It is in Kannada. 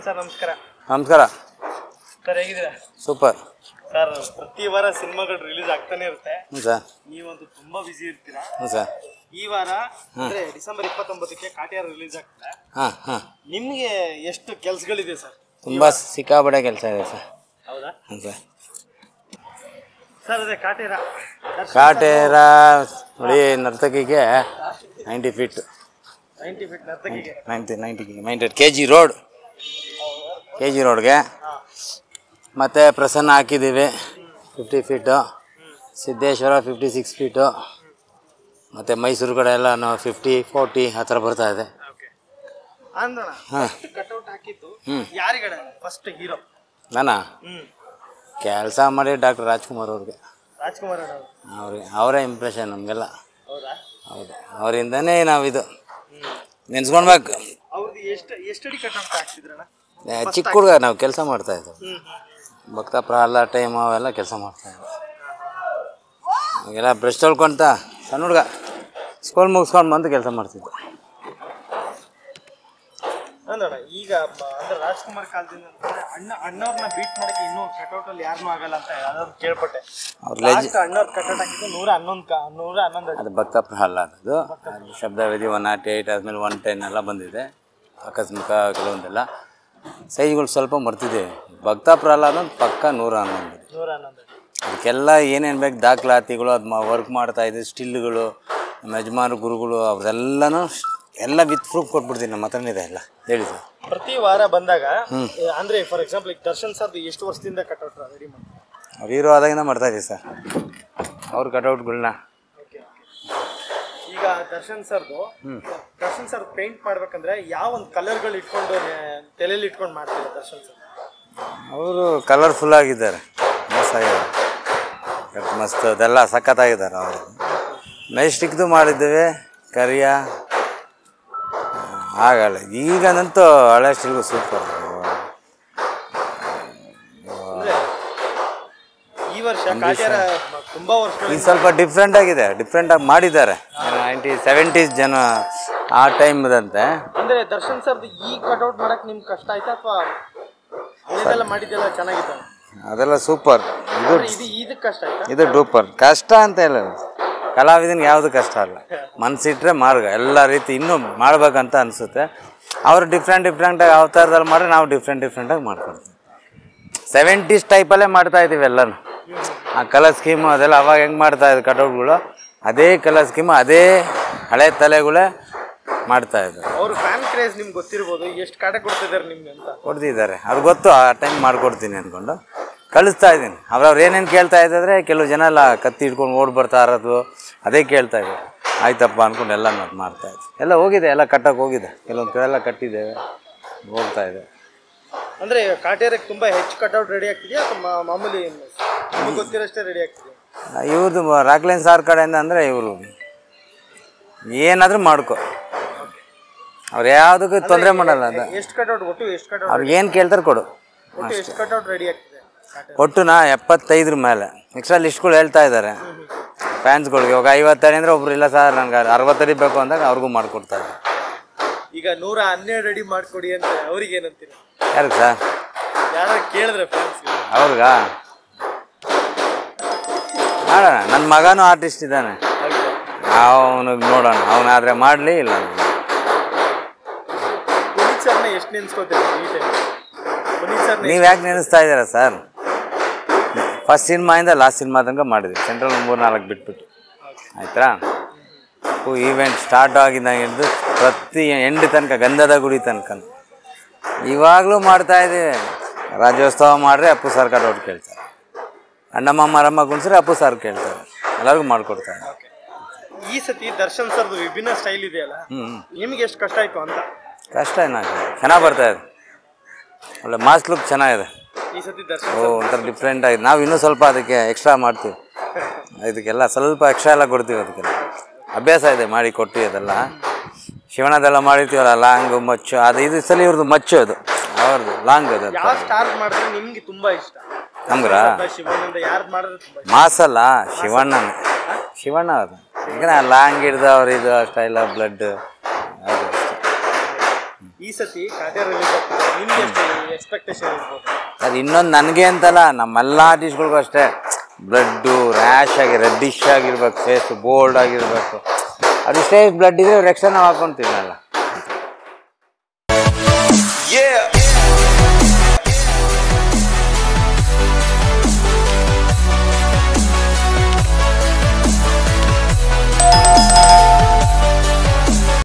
ಶಿವಣ್ಣ ಸರ್ ನಮಸ್ಕಾರ. ನಮಸ್ಕಾರ ಸರ್, ಹೇಗಿದ್ದೀರಾ? ಸೂಪರ್ ಸರ್, ಪ್ರತಿ ವಾರ ಸಿನಿಮಾಗಳು ರಿಲೀಸ್ ಆಗ್ತಾನೆ ಇರುತ್ತೆ. ಸರ್ ನೀವಂತೂ ತುಂಬಾ ಬಿಸಿ ಇರ್ತೀರಾ. ಸರ್ ಈ ವಾರ ಅಂದ್ರೆ ಡಿಸೆಂಬರ್ 29ಕ್ಕೆ ಕಾಟಿಯಾರ್ ರಿಲೀಸ್ ಆಗ್ತದೆ. ನಿಮ್ಗೆ ಎಷ್ಟು ಕೆಲ್ಸಗಳಿದೆ ಸರ್? ತುಂಬಾ ಸಿಕ್ಕಾಪಟ್ಟೆ ಕೆಲಸ ಇದೆ ಸರ್. ಹೌದಾ ಸರ್? ಸರ್, ಅದೇ ಕಾಟೇರ ನೋಡಿ, ನರ್ತಕಿಗೆ 90 ಫೀಟ್ 90 ಫೀಟ್ ನರ್ತಕಿಗೆ 90 ಕೆ ಜಿ ರೋಡ್ಗೆ ಮತ್ತು ಪ್ರಸನ್ನ ಹಾಕಿದ್ದೀವಿ 50 ಫೀಟು, ಸಿದ್ದೇಶ್ವರ 56 ಫೀಟು, ಮತ್ತು ಮೈಸೂರು ಕಡೆ ಎಲ್ಲ 50, 40 ಆ ಥರ ಬರ್ತಾಯಿದೆ. ಕಟ್ಔಟ್ ಹಾಕಿದ್ದು ಯಾರಿಗಡೆ ಫಸ್ಟ್ ಹೀರೋ? ನಾನಾ ಕೆಲಸ ಮಾಡಿ ಡಾಕ್ಟರ್ ರಾಜ್ಕುಮಾರ್ ಅವ್ರಿಗೆ. ರಾಜ್ಕುಮಾರ್ ಅವರೇ ಇಂಪ್ರೆಷನ್ ನಮಗೆಲ್ಲ. ಹೌದಾ? ಹೌದು, ಅವರಿಂದನೇ ನಾವಿದು ನೆನ್ಸ್ಕೊಳ್ಬೇಕು. ಅವ್ರದ್ದು ಎಷ್ಟಡಿ ಕಟ್ಔಟ್ ಹಾಕ್ತಿದ್ರಣ್ಣ? ಚಿಕ್ಕ ಹುಡುಗ ನಾವು ಕೆಲಸ ಮಾಡ್ತಾಯಿದ್ದೆವು. ಭಕ್ತ ಪ್ರಹ್ಲಾದ ಟೈಮ್ ಅವೆಲ್ಲ ಕೆಲಸ ಮಾಡ್ತಾಯಿದ್ದೆ. ಅವಾಗೆಲ್ಲ ಬ್ರಷ್ ತೊಳ್ಕೊಂತ ಸಣ್ಣ ಹುಡುಗ ಸ್ಕೂಲ್ ಮುಗಿಸ್ಕೊಂಡು ಬಂದು ಕೆಲಸ ಮಾಡ್ತಿದ್ದೆ. ಅಂದಣ್ಣ, ಈಗ ಅಂದ್ರೆ ರಾಜ್ಕುಮಾರ್ ಕಾಲದಿಂದ ಅಣ್ಣವ್ರನ್ನ ಬೀಟ್ ಮಾಡಕ್ಕೆ ಇನ್ನೂ ಕಟ್ಔಟ್ ಅಲ್ಲಿ ಯಾರನ್ನೂ ಆಗಲ್ಲ ಅಂತ ಯಾವ್ದಾದ್ರು ಕೇಳ್ಪಟ್ಟೆ. ಅಣ್ಣವ್ರ ಕಟ್ಔಟ್ ಹಾಕಿದ್ದು 111 ಅದು ಭಕ್ತ ಪ್ರಹ್ಲಾದದು. ಶಬ್ದವೇದಿ 108 ಆದಮೇಲೆ 110 ಎಲ್ಲ ಬಂದಿದೆ. ಆಕಸ್ಮಿಕ ಕೆಲವೊಂದೆಲ್ಲ ಸೈಜ್ಗಳು ಸ್ವಲ್ಪ ಮರ್ತಿದೆ. ಭಕ್ತ ಪ್ರಹ್ಲಾದ ಪಕ್ಕ 111. ಅದಕ್ಕೆಲ್ಲ ಏನೇನು ಬೇಕು ದಾಖಲಾತಿಗಳು, ಅದು ವರ್ಕ್ ಮಾಡ್ತಾಯಿದ್ದೆ, ಸ್ಟಿಲ್ಗಳು, ನಮ್ಮ ಯಜಮಾನ ಗುರುಗಳು ಅವ್ರದ್ದೆಲ್ಲನೂ ಎಲ್ಲ ವಿತ್ ಪ್ರೂಫ್ ಕೊಟ್ಬಿಡ್ತೀನಿ. ನಮ್ಮ ಹತ್ರನೇ ಇದೆ ಎಲ್ಲ. ಹೇಳಿ ಸರ್. ಪ್ರತಿ ವಾರ ಬಂದಾಗ ಅಂದ್ರೆ ಫಾರ್ ಎಕ್ಸಾಂಪಲ್ ಈಗ ದರ್ಶನ್ ಸರ್ ಎಷ್ಟು ವರ್ಷದಿಂದ ಕಟ್ಔಟ್ ರೆಡಿ ಮಾಡ್ತಾರೆ? ಅವ್ರು ಹೀರೋ ಆದಾಗಿಂದ ಮಾಡ್ತಾಯಿದ್ದೀವಿ ಸರ್ ಅವ್ರ ಕಟ್ಔಟ್ಗಳನ್ನ. ಈಗ ದರ್ಶನ್ ಸರ್ ಪೇಂಟ್ ಮಾಡ್ಬೇಕಂದ್ರೆ ಯಾವ ಒಂದು ಕಲರ್ಗಳು ಇಟ್ಕೊಂಡು ತಲೆಯಲ್ಲಿ ಇಟ್ಕೊಂಡು ಮಾಡ್ತಾರೆ ದರ್ಶನ್ ಸರ್? ಅವರು ಕಲರ್ಫುಲ್ ಆಗಿದ್ದಾರೆ, ಮಸ್ತ್ ಅದೆಲ್ಲ ಸಖತ್ತಾಗಿದ್ದಾರೆ. ಅವರು ಮೆಜೆಸ್ಟಿಕ್ದು ಮಾಡಿದ್ದೇವೆ, ಕರಿಯ ಆಗಲ್ಲ. ಈಗಂತೂ ಹಳೆ ಸ್ಟಿಲ್ಗೂ ಸೂಪರ್. ಈ ವರ್ಷ ತುಂಬಾ ವರ್ಷ ಇದು ಸ್ವಲ್ಪ ಡಿಫ್ರೆಂಟಾಗಿ ಮಾಡಿದ್ದಾರೆ. 70s ಜನ ಆ ಟೈಮ್ದಂತೆ. ಅಂದ್ರೆ ದರ್ಶನ್ ಸರ್ದು ಈ ಕಟ್ಔಟ್ ಮಾಡಕ್ ನಿಮ್ಗೆ ಕಷ್ಟ ಆಯ್ತಾ ಅಥವಾ ಇದೆಲ್ಲ ಮಾಡಿದ್ದೆಲ್ಲ ಚೆನ್ನಾಗಿತ್ತು? ಅದೆಲ್ಲ ಸೂಪರ್. ಇದು ಕಷ್ಟ ಆಯ್ತಾ? ಇದು ಡೂಪರ್. ಕಷ್ಟ ಅಂತ ಇಲ್ಲ, ಕಲಾವಿದನಿಗೆ ಯಾವುದು ಕಷ್ಟ ಅಲ್ಲ. ಮನಸ್ಸಿಟ್ರೆ ಮಾರ್ಗ ಎಲ್ಲ ರೀತಿ ಇನ್ನೂ ಮಾಡ್ಬೇಕಂತ ಅನಿಸುತ್ತೆ. ಅವರು ಡಿಫ್ರೆಂಟಾಗಿ ಅವತಾರದಲ್ಲಿ ಮಾಡಿದ್ರೆ ನಾವು ಡಿಫ್ರೆಂಟಾಗಿ ಮಾಡ್ಕೊಡ್ತೀವಿ. 70s ಟೈಪಲ್ಲೇ ಮಾಡ್ತಾಯಿದ್ದೀವಿ ಎಲ್ಲನೂ. ಆ ಕಲರ್ ಸ್ಕೀಮು ಅದೆಲ್ಲ ಅವಾಗ ಹೆಂಗೆ ಮಾಡ್ತಾಯಿದ್ರು ಕಟೌಟ್ಗಳು, ಅದೇ ಕಲರ್ ಸ್ಕೀಮು ಅದೇ ಹಳೆ ತಲೆಗಳೇ ಮಾಡ್ತಾಯಿದ್ರು. ಅವರು ಫ್ಯಾನ್ ಕ್ರೇಜ್ ನಿಮ್ಗೆ ಗೊತ್ತಿರ್ಬೋದು. ಎಷ್ಟು ಕಾಟ ಕೊಡ್ತಿದ್ದಾರೆ ನಿಮ್ಗೆ ಅಂತ? ಕೊಡ್ತಿದ್ದಾರೆ, ಅದು ಗೊತ್ತು. ಆ ಟೈಮ್ ಮಾಡಿಕೊಡ್ತೀನಿ ಅಂದ್ಕೊಂಡು ಕಳಿಸ್ತಾ ಇದ್ದೀನಿ. ಅವ್ರವ್ರು ಏನೇನು ಕೇಳ್ತಾ ಇದ್ದರೆ ಕೆಲವು ಜನ ಎಲ್ಲ ಕತ್ತಿ ಹಿಡ್ಕೊಂಡು ಓಡಿ ಬರ್ತಾ ಇರೋದು ಅದೇ ಕೇಳ್ತಾ ಇದ್ದೆ. ಆಯ್ತಪ್ಪ ಅಂದ್ಕೊಂಡು ಎಲ್ಲ ನಾವು ಮಾಡ್ತಾಯಿದ್ವಿ. ಎಲ್ಲ ಹೋಗಿದೆ, ಎಲ್ಲ ಕಟ್ಟಕ್ಕೆ ಹೋಗಿದೆ. ಕೆಲವೊಂದು ಕಡೆ ಎಲ್ಲ ಕಟ್ಟಿದ್ದೇವೆ, ಹೋಗ್ತಾ ಇದೆ. ಅಂದರೆ ಕಾಟೇರಕ್ಕೆ ತುಂಬ ಹೆಚ್ಚು ಕಟ್ಔಟ್ ರೆಡಿ ಆಗ್ತಿದೆಯಾ ಅಥವಾ ಮಾಮೂಲಿ ನಿಮಗೆ ಗೊತ್ತಿರೋಷ್ಟೇ ರೆಡಿ ಆಗ್ತಿದೆ? ಇವ್ರದ್ದು ರಾಕ್ಲೈನ್ ಸಾರ್ ಕಡೆಯಿಂದ ಅಂದರೆ ಇವರು ಏನಾದರೂ ಮಾಡ್ಕೊ, ಅವ್ರು ಯಾವುದಕ್ಕೂ ತೊಂದರೆ ಮಾಡಲ್ಲ. ಅದು ಎಷ್ಟು ಕಟ್ಔಟ್ ಒಟ್ಟು ಎಷ್ಟು ಕಟ್ಔಟ್ ಅವ್ರಿಗೆ ಏನು ಕೇಳ್ತಾರೆ ಕೊಡು. ಎಷ್ಟು ಕಟ್ಔಟ್ ರೆಡಿ ಆಗ್ತಿದೆ? ಒಟ್ಟುನಾ 75 ಮೇಲೆ. ಎಕ್ಸ್ಟ್ರಾ ಲಿಸ್ಟ್ಗಳು ಹೇಳ್ತಾ ಇದ್ದಾರೆ ಫ್ಯಾನ್ಸ್ಗಳಿಗೆ. ಇವಾಗ 50 ಅಡಿ ಅಂದರೆ ಒಬ್ರು ಇಲ್ಲ ಸರ್ ನನಗೆ 60 ಅಡಿ ಬೇಕು ಅಂದಾಗ ಅವ್ರಿಗೂ ಮಾಡಿಕೊಡ್ತಾರೆ. ಈಗ 112 ಅಡಿ ಮಾಡಿಕೊಡಿ ಅಂತ ಅವ್ರಿಗೆ ಏನಂತೀರಿ? ಯಾರಿಗೆ ಸರ್? ಯಾರು ಕೇಳಿದ್ರೆ ಫ್ಯಾನ್ಸ್ ಅವ್ರಿಗ ಮಾಡೋಣ. ನನ್ನ ಮಗನೂ ಆರ್ಟಿಸ್ಟ್ ಇದ್ದಾನೆ, ಅವನಿಗೆ ನೋಡೋಣ. ಅವನಾದರೆ ಮಾಡಲಿ, ಇಲ್ಲ ಪುನೀತ್ ಸರ್ನ ಎಷ್ಟು ನೆನೆಸ್ಕೋತೀರಿ ಈ ಟೈಮ್? ಪುನೀತ್ ಸರ್ ನೀವು ಯಾಕೆ ನೆನೆಸ್ತಾ ಇದ್ದೀರಾ ಸರ್? ಫಸ್ಟ್ ಸಿನಿಮಾಯಿಂದ ಲಾಸ್ಟ್ ಸಿನಿಮಾ ತನಕ ಮಾಡಿದ್ವಿ. ಸೆಂಟ್ರಲ್ 3-4 ಬಿಟ್ಬಿಟ್ಟು ಆಯಿತಾ. ಈವೆಂಟ್ ಸ್ಟಾರ್ಟ್ ಆಗಿದ್ದಾಗಿದ್ದು ಪ್ರತಿ ಎಂಡ್ ತನಕ, ಗಂಧದ ಗುಡಿ ತನಕ ಇವಾಗಲೂ ಮಾಡ್ತಾಯಿದ್ದೀವಿ. ರಾಜ್ಯೋತ್ಸವ ಮಾಡಿದ್ರೆ ಅಪ್ಪು ಸರ್ ಕಟ್ಔಟ್ ಕೇಳ್ತಾರೆ, ಅಣ್ಣಮ್ಮ ಮರಮ್ಮ ಕುಣಿಸ್ರೆ ಅಪ್ಪು ಸರ್ ಕೇಳ್ತಾರೆ, ಎಲ್ಲರಿಗೂ ಮಾಡಿಕೊಡ್ತಾರೆ. ಈ ಸತಿ ದರ್ಶನ್ ಸರ್ದು ವಿಭಿನ್ನ ಸ್ಟೈಲ್ ಇದೆಯಲ್ಲ, ನಿಮಗೆ ಎಷ್ಟು ಕಷ್ಟ ಆಯಿತು ಅಂತ? ಕಷ್ಟ ಏನಾಗಿದೆ, ಚೆನ್ನಾಗಿ ಬರ್ತಾಯಿದೆ. ಒಳ್ಳೆ ಮಾಸ್ ಲುಕ್ ಚೆನ್ನಾಗಿದೆ ಈ ಸತಿ ದರ್ಶನ್. ಒಂಥರ ಡಿಫ್ರೆಂಟ್ ಆಗಿದೆ. ನಾವು ಇನ್ನೂ ಸ್ವಲ್ಪ ಅದಕ್ಕೆ ಎಕ್ಸ್ಟ್ರಾ ಮಾಡ್ತೀವಿ. ಇದಕ್ಕೆಲ್ಲ ಸ್ವಲ್ಪ ಎಕ್ಸ್ಟ್ರಾ ಎಲ್ಲ ಕೊಡ್ತೀವಿ. ಅದಕ್ಕೆಲ್ಲ ಅಭ್ಯಾಸ ಇದೆ ಮಾಡಿ ಕೊಟ್ಟು. ಅದೆಲ್ಲ ಶಿವಣ್ಣದೆಲ್ಲ ಮಾಡಿರ್ತೀವಲ್ಲ, ಲಾಂಗು ಮಚ್ಚು. ಅದು ಇದು ಸಲ ಇವ್ರದ್ದು ಮಚ್ಚು, ಅದು ಅವ್ರದ್ದು ಲಾಂಗ್. ಅದು ಯಾವ ಸ್ಟಾರ್ ಮಾಡಿದ್ರೆ ನಿಮ್ಗೆ ತುಂಬಾ ಇಷ್ಟ? ನಮ್ಗ್ರ ಮಾಸಲ್ಲ, ಶಿವಣ್ಣ ಅದು. ಈಗ ಲಾಂಗ್ ಹಿಡ್ದು ಅವ್ರು ಇದು ಸ್ಟೈಲ್ ಬ್ಲಡ್ ಅದು ಅಷ್ಟೇ. ಈ ಸತಿ ಕಾಟೇರ ರಿಲೀಸ್ ಆಗ್ತದೆ, ನಿಮ್ಗೆ ಎಷ್ಟು ಎಕ್ಸ್ಪೆಕ್ಟೇಷನ್ ಇರ್ಬೋದು? ಅದು ಇನ್ನೊಂದು ನನಗೆ ಅಂತಲ್ಲ, ನಮ್ಮೆಲ್ಲ ಆರ್ಟಿಸ್ಟ್ಗಳಿಗೂ ಅಷ್ಟೇ. ಬ್ಲಡ್ಡು ರ್ಯಾಶ್ ಆಗಿ ರೆಡ್ಡಿಶ್ ಆಗಿರ್ಬೇಕು, ಫೇಸ್ ಬೋಲ್ಡ್ ಆಗಿರಬೇಕು. ಅದಿಷ್ಟೇ ಬ್ಲಡ್ ಇದ್ರೆ ರೆಕ್ಸನ್ ನಾವು ಹಾಕ್ಕೊಂತೀವಲ್ಲ.